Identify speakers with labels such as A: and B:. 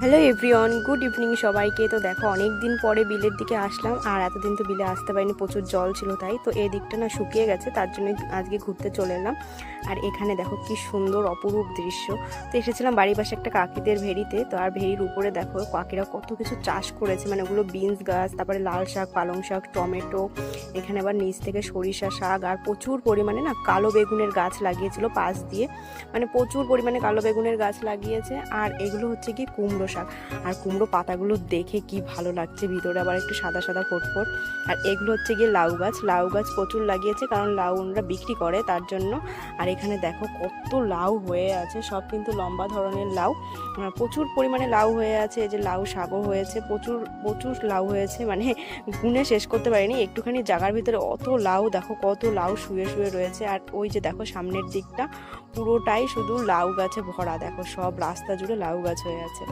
A: Hello everyone, good evening সবাইকে। তো দেখো অনেক দিন পরে বিলের দিকে আসলাম, আর এতদিন তো বিলে আসতে পারিনি, প্রচুর জল ছিল তাই। তো এই দিকটা না শুকিয়ে গেছে, তার জন্য আজকে ঘুরতে চলে এলাম। আর এখানে দেখো কি সুন্দর অপরূপ দৃশ্য। তো এসেছিলাম বাড়ির পাশে একটা কাকিদের ভেড়িতে। তো আর ভেড়ির উপরে দেখো কাকিরা কত কিছু চাষ করেছে, মানে ওগুলো বিনস গাছ, তারপরে লাল শাক, পালং শাক, টমেটো, এখানে আবার নিচ থেকে সরিষা শাক, আর প্রচুর পরিমাণে না কালো বেগুনের গাছ লাগিয়েছিল পাশ দিয়ে, মানে প্রচুর পরিমাণে কালো বেগুনের গাছ লাগিয়েছে। আর এগুলো হচ্ছে কি কুমড়ো শাক, আর কুমড়ো পাতাগুলো দেখে কি ভালো লাগছে, ভিতরে আবার একটু সাদা সাদা ফোটফোট। আর এগুলো হচ্ছে গিয়ে লাউ গাছ, লাউ গাছ প্রচুর লাগিয়েছে, কারণ লাউ ওনারা বিক্রি করে তার জন্য। আর এখানে দেখো কত লাউ হয়ে আছে, সব কিন্তু লম্বা ধরনের লাউ, প্রচুর পরিমাণে লাউ হয়ে আছে। এই যে লাউ শাকও হয়েছে, প্রচুর প্রচুর লাউ হয়েছে, মানে গুনে শেষ করতে পারিনি, একটুখানি জায়গার ভিতরে অত লাউ, দেখো কত লাউ শুয়ে শুয়ে রয়েছে। আর ওই যে দেখো সামনের দিকটা পুরোটাই শুধু লাউ গাছে ভরা, দেখো সব রাস্তা জুড়ে লাউ গাছ হয়ে আছে।